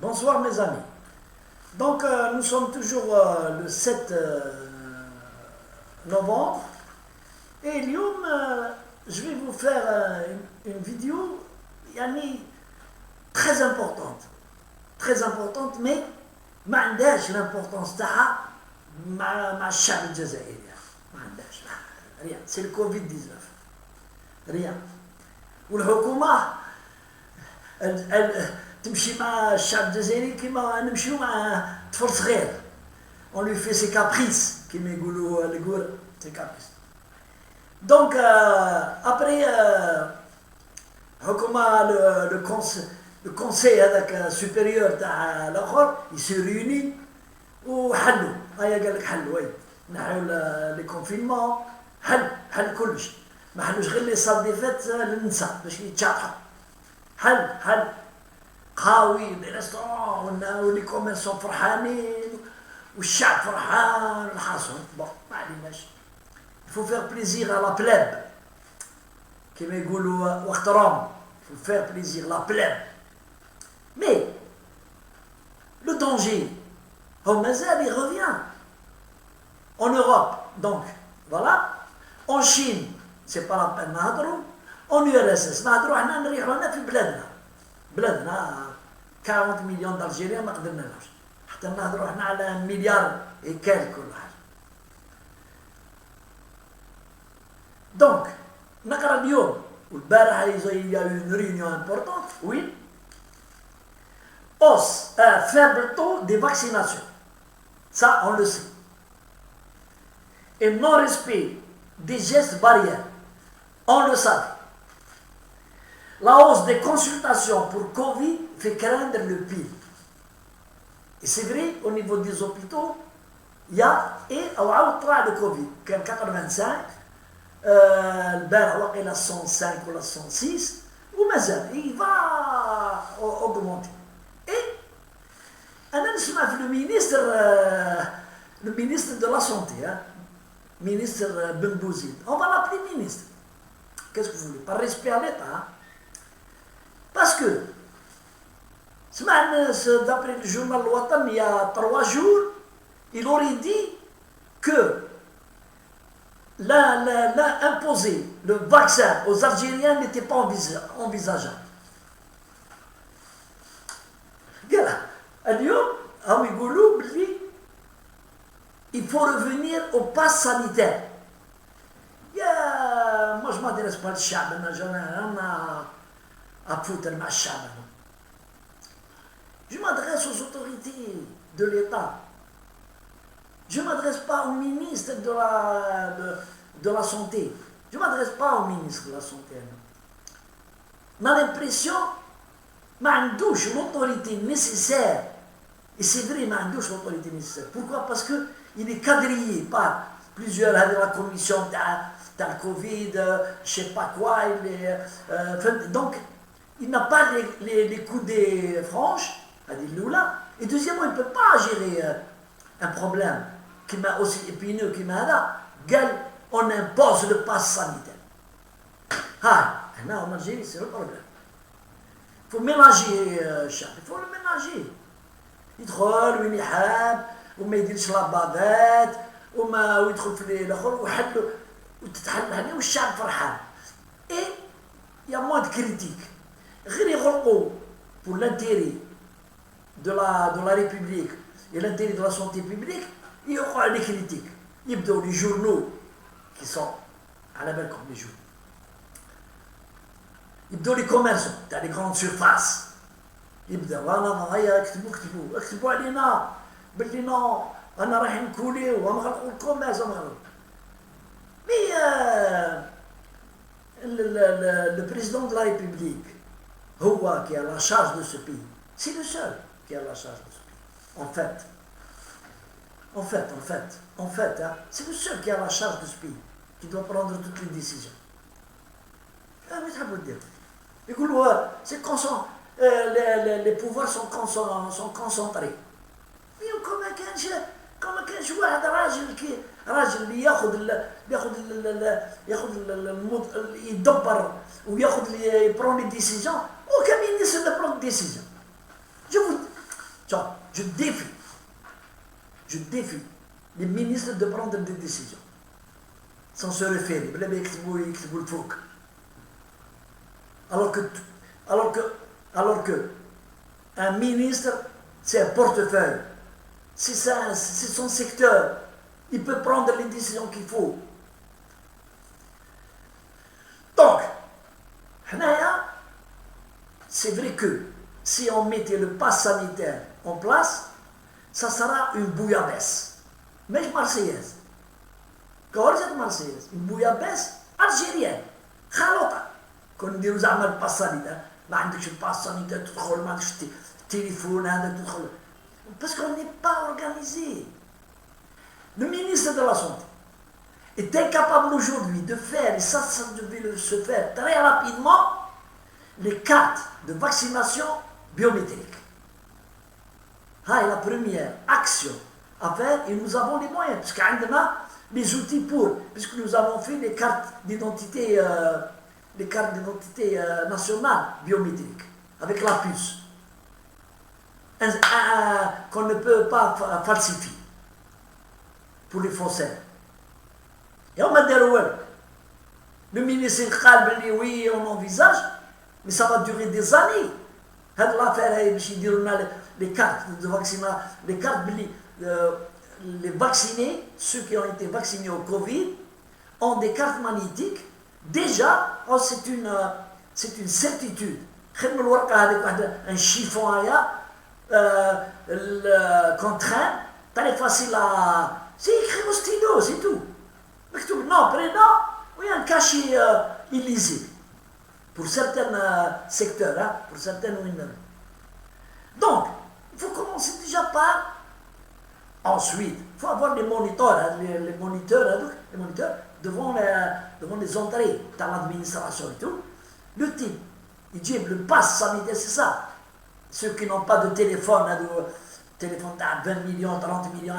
Bonsoir mes amis. Donc nous sommes toujours le 7 novembre et اليوم je vais vous faire une vidéo يعني très importante mais ما عندهاش l'importance تاعها مع الشعب الجزائري ما عندهاش ريان سي الكوفيد 19 ريان والحكومة تمشي مع الشعب الجزائري كيما نمشيو مع طفل صغير on lui fait ses caprices كيما يقولوا الكور ses caprices donc après حكومة le conseil هذاك supérieur تاع الاخر il se réunit وحلوا هيا قال لك حل وي نحيو لي كونفينمون حل كلش ما حلوش غير لي صال دي فات للنساء باش يتشاطحوا حل قهاوي دي ريستورون ولي كوميرسون فرحانين والشعب فرحان الحاصل بون ما عليناش il faut faire plaisir à la plèbe كيما يقولوا وقت رام il faut faire plaisir la plèbe mais le danger هو مازال il revient en Europe donc voilà en Chine c'est pas la peine نهضروا en URSS نهضروا احنا نريحوا لنا في بلادنا 40 مليون d'Algériens ما قدرناش حتى نهضروا احنا على مليار كل حاجه دونك نقرا اليوم والبارح il y a eu une réunion importante oui hausse faible taux de vaccination ça on le sait et non respect des gestes barrières on le savait. La hausse des consultations pour Covid fait craindre le pire. Et c'est vrai, au niveau des hôpitaux, il y a, et le Covid, كان 85, البارح واقيلا 105 ولا 106, ومازال, il va augmenter. Et, أنا نسمع في le ministre de la Santé, ministre Ben Bouzid, on va l'appeler ministre. Qu'est-ce que vous voulez? Par respect à l'État, hein? Parce que, d'après le journal Watan, il y a 3 jours, il aurait dit que imposer le vaccin aux Algériens n'était pas envisageable. Il faut revenir au pass sanitaire. Moi je ne m'adresse pas au chab, à foutre ma chab. Je m'adresse aux autorités de l'État. Je ne m'adresse pas au ministre de la Santé. Je ne m'adresse pas au ministre de la Santé. On a l'impression que l'autorité nécessaire. Et c'est vrai, l'autorité nécessaire. Pourquoi? Parce qu'il est quadrillé par plusieurs de la commission de la Covid, je ne sais pas quoi. Donc, il n'a pas les coudées franches, et deuxièmement, il ne peut pas gérer un problème qui m'a aussi épineux, qui m'a dit, on impose le pass sanitaire. En Algérie, c'est le problème. Il faut mélanger, il faut le mélanger. يدخل وين يحب وما يديرش لابادات ويدخل في الاخر وتتحل هنا والشعب فرحان. Et il y a moins de critiques. غير يغلقوا pour l'intérêt de la République et l'intérêt de la santé publique, il y aura des critiques. يبدأوا les journaux qui sont على بالكم les journaux. يبدأوا les commerçants تاع les grandes surfaces. يبدأوا أنا هيا اكتبوا علينا باللي نو أنا رايحين نكوليو ونغلقوا الكوميرس ونغلقوا. Mais le président de la République, qui a la charge de ce pays, c'est le seul qui a la charge de ce pays. En fait, c'est le seul qui a la charge de ce pays, qui doit prendre toutes les décisions. C'est constant. Les pouvoirs sont concentrés. Mais كما كانش واحد راجل اللي يدبر وياخذ يبرون لي ديسيجن او كمينيستر دو برون ديسيجن. Je défie les ministres de prendre des décisions sans se référer. Alors que un ministre, c'est un portefeuille. C'est son secteur. Il peut prendre les décisions qu'il faut. Donc, c'est vrai que si on mettait le pass sanitaire en place, ça sera une bouillabaisse. Mais marseillaise. كورجة marseillaise. Une bouillabaisse algérienne. خلطة. كون نديرو زعما الباس سانيتير. ما عندكش الباس سانيتير تدخل ما عندكش التليفون هذا تدخل. Parce qu'on n'est pas organisé. Le ministre de la Santé est incapable aujourd'hui de faire, et ça devait se faire très rapidement, les cartes de vaccination biométriques. C'est la première action à faire et nous avons les moyens, parce qu'on a les outils puisque nous avons fait les cartes d'identité nationales biométriques, avec la puce, qu'on ne peut pas falsifier pour les faussaires. Et on m'a dit, le ministre a dit oui, on envisage, mais ça va durer des années. L'affaire, les cartes de vaccination, les cartes, les vaccinés, ceux qui ont été vaccinés au Covid, ont des cartes magnétiques. Déjà, c'est une certitude. Un chiffon contraint, très facile à. C'est écrit au stylo, c'est tout. Non, prénom, oui, un cachet illisible. Pour certains secteurs, pour certaines winners. Donc, il faut commencer déjà par. Ensuite, il faut avoir les moniteurs, les moniteurs devant les entrées dans l'administration et tout. Le type, il dit le pass sanitaire, c'est ça. Ceux qui n'ont pas de téléphone, téléphone à 20 millions, 30 millions,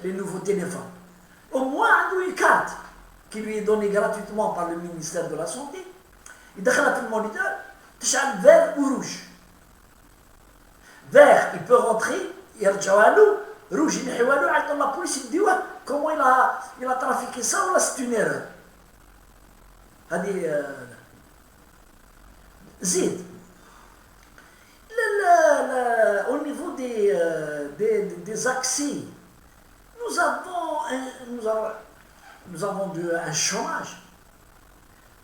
les nouveaux téléphones. Au moins, il y a une carte qui lui est donnée gratuitement par le ministère de la Santé. Il déclare le moniteur, تشعل vert ou rouge. Vert, il peut rentrer, il يرجعوا له. Rouge, il ينحيوا له, يعيطوا la police, il dit comment il a trafiqué ça ou là c'est une erreur. هذه زيد. Au niveau des accès, nous avons un chômage.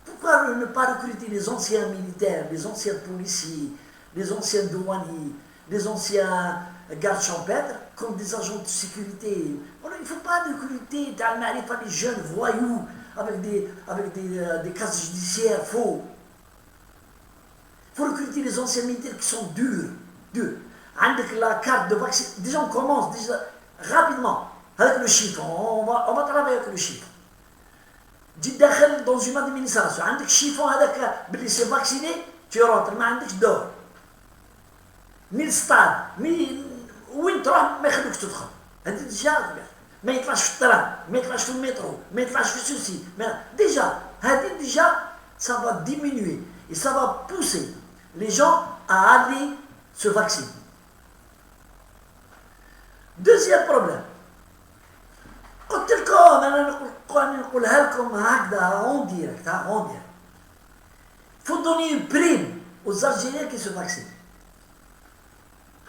Pourquoi ne pas recruter les anciens militaires, les anciens policiers, les anciens douaniers, les anciens gardes champêtres comme des agents de sécurité? Il ne faut pas recruter les jeunes voyous avec des cases judiciaires faux. Il faut recruter les anciens militaires qui sont durs. Avec la carte de vaccin, déjà on commence rapidement avec le chiffre. On va travailler avec le chiffre. Tu rentres dans une administration, avec le chiffre, si c'est vacciné, tu rentres, mais avec le dehors. Ni le stade, ni où tu rentres, mais tu rentres. C'est déjà, mais tu rentres dans le train, mais tu rentres dans le métro, mais tu rentres dans ceci. Déjà, ça va diminuer et ça va pousser les gens à aller se vacciner. Deuxième problème. قلت لكم أنا نقولها لكم هكذا en direct. Il faut donner une prime aux Algériens qui se vaccinent.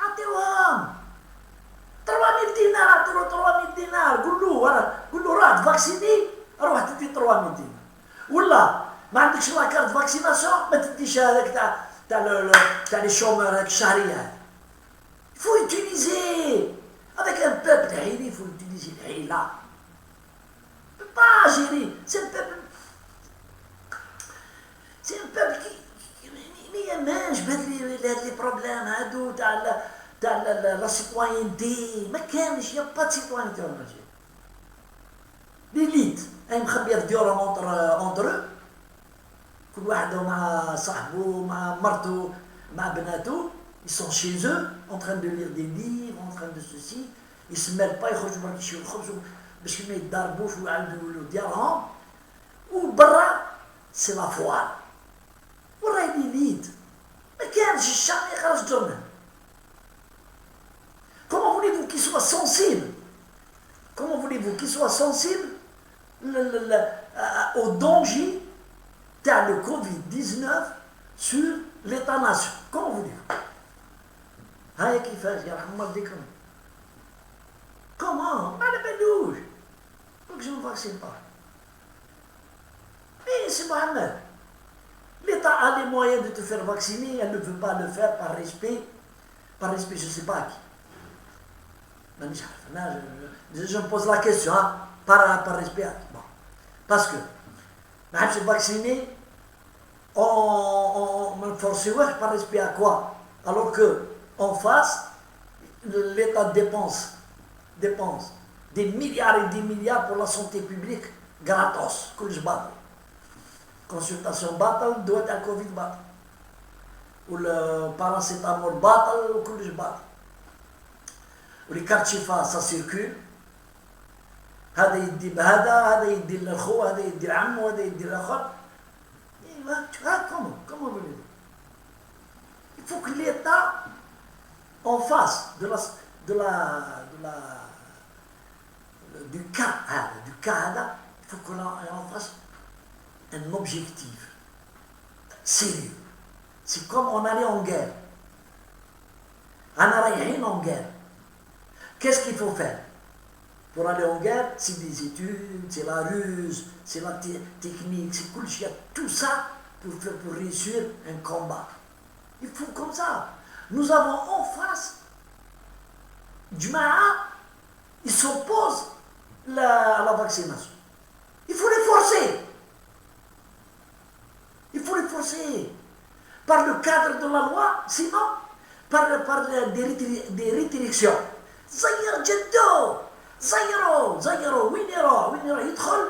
أعطيوهم 3000 دينار. أعطيوه 3000 دينار. قول له راه فاكسيني روح تدي 3000 دينار. ولا ما عندكش لا كارت فاكسيناسيون ما تديش هذاك تاع les chômeurs هذاك الشهرية. Il faut utiliser avec un peuple il faut utiliser الحيلة. On ne peut pas gérer. C'est un peuple qui mange les problèmes هادو تاع la citoyenneté. ما كانش y a pas de citoyenneté en Algérie. L'élite هي مخبية في ديورهم entre eux. كل واحد مع صاحبه مع مرته مع بناته. Ils sont chez eux, en train de lire des livres, en train de ceci. Ils ne se mêlent pas, ils يخرجوا برا يشيو الخبز باش ما يتضاربوش ويعندوا ديالهم. وبرا سي لا فوار. وراهي ليليت. ما كانش الشعب يخرج جرنا. soit sensible. Comment voulez-vous qu'il soit sensible au danger de le Covid-19 sur l'État-nation? Comment voulez-vous? هاي كيفاش يا رحم الله بكم. Comment? ما نبدوش. Donc je ne vaccine pas. Mais c'est Mohamed. L'État a les moyens de te faire vacciner, elle ne veut pas le faire par respect, je ne sais pas à qui. Je me pose la question, hein, par respect à qui. Bon. Parce que, je suis vacciné, on me force par respect à quoi? Alors que, en face, l'État dépense des milliards et des milliards pour la santé publique, gratos, que je bats. Consultation battle, doit être Covid battle. Ou le paracétamol battle, ou que je battle. Ou les cartes chifa, ça circule. هذا يدي بهذا، هذا يدي للخو، هذا يدي العم، وهذا يدي الأخر. Comment voulez-vous? Il faut que l'État, en face du cas, il faut qu'on en fasse un objectif sérieux. C'est comme on allait en guerre. En guerre. Qu'est-ce qu'il faut faire? Pour aller en guerre, c'est des études, c'est la ruse, c'est la technique, c'est cool, il y a tout ça pour réussir un combat. Il faut comme ça. Nous avons en face Jumaa, ils s'opposent à la vaccination. Il faut les forcer. Il faut les forcer. Par le cadre de la loi, sinon, par des restrictions. زير جدو زيروا وين يروح يدخل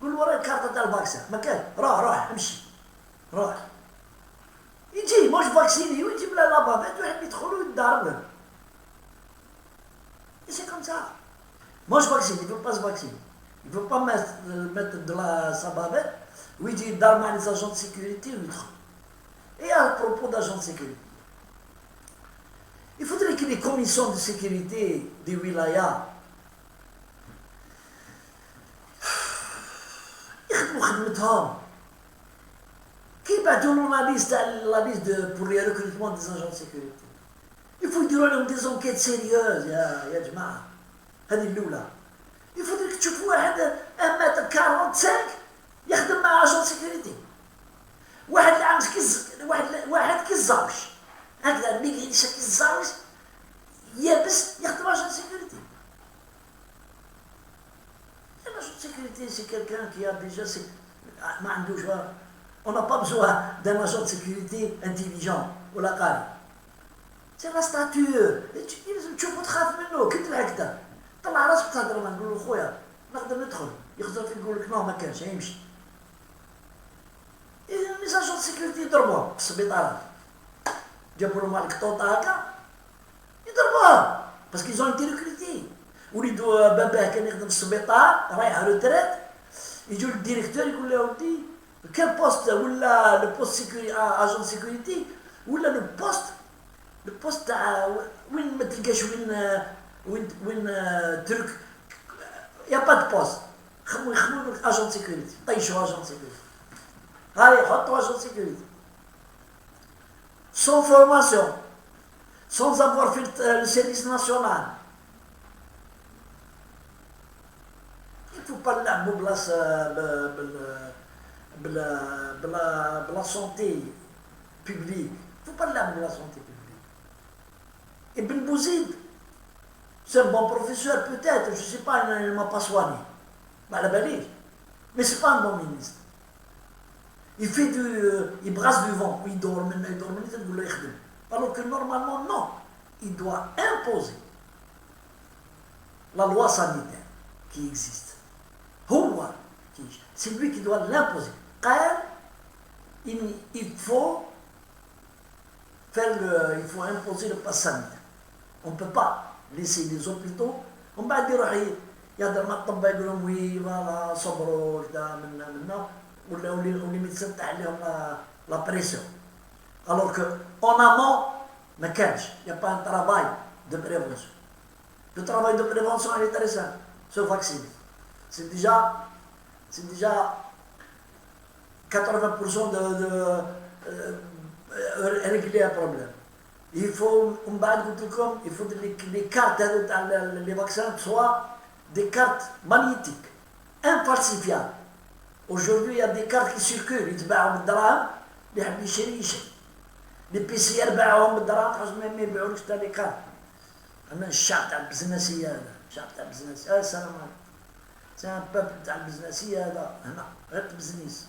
قول ورا الكارت تاع الفاكسين ما كان روح امشي روح يجي مش فاكسيني ويجيب له لابابات ويحب يدخل ويتضارب له. Et c'est comme ça. Moi je vaccine, il ne veut pas se vacciner. Il ne veut pas mettre de sa bavette où il dit d'armes les agents de sécurité ou autre. Et à propos d'agents de sécurité, il faudrait que les commissions de sécurité des wilayas يخدموا خدمتهم. كي يبعثوا لنا لا ليست pour les recrutements des agents de sécurité. Il faut يديروا لهم des enquêtes sérieuses يا جماعة. هذه الأولى. Il faudrait que تشوفوا واحد 1m45 يخدم مع agent de sécurité. واحد اللي عامل واحد كيزاوش هكذا ميكي كيزاوش يابس يخدم agent de sécurité. L'agent de sécurité, c'est quelqu'un qui a déjà... On n'a pas besoin d'un agent de sécurité intelligent. C'est la stature. تشوفو تخاف منه كي تلعب طلع راسك تهضر معاه نقول له خويا نقدر ندخل يخزر فيك يقول لك نو ما كانش يمشي. لي agents de sécurité يضربوه في السبيطارات جابوا لهم القطوطه هكا يضربوه باسكو ils ont été recrutés. وليدو باباه كان يخدم في السبيطار رايح روتريت يجوا للديريكتور يقول له ودي كان بوست ولا لو بوست اجون سيكوريتي ولا لو بوست تاع وين ما تلقاش وين ترك يا با دو بوست يخدموا اجون سيكوريتي طيشوا اجون سيكوريتي هاي حطوا اجون سيكوريتي sans formation sans avoir fait le service national. Il ne faut pas نلعبوا بلا santé publique. Il ne faut pas نلعبوا بلا santé publique. Et Ben Bouzid, c'est un bon professeur peut-être, je ne sais pas, il ne m'a pas soigné. Mais ce n'est pas un bon ministre. Il brasse du vent, il dort maintenant, alors que normalement, non. Il doit imposer la loi sanitaire qui existe. C'est lui qui doit l'imposer. Il faut imposer le pass sanitaire. On ne peut pas laisser les hôpitaux. On va dire يهضر مع الطباء يقول لهم وي فوالا صبروا كذا منا ولا لي ميدسان تاع عليهم لا بريسيون. Alors que en amont ما كانش. Il n'y a pas un travail de prévention. Le travail de prévention est très simple. Se vacciner. C'est déjà 80% régler un problème. Il faut, il faut que les cartes les vaccins soient des cartes magnétiques, infalsifiables. Aujourd'hui, il y a des cartes qui circulent, يتباعوا بالدراهم اللي يحب يشري يشري. Les PCR باعوهم بالدراهم خاص ما يبيعولكش تاع لي كارت. أنا الشعب تاع البزنسية هذا، الشعب تاع البزنسية، السلام عليكم. سي ان بوبل تاع البزنسية هذا هنا، غير بزنيس.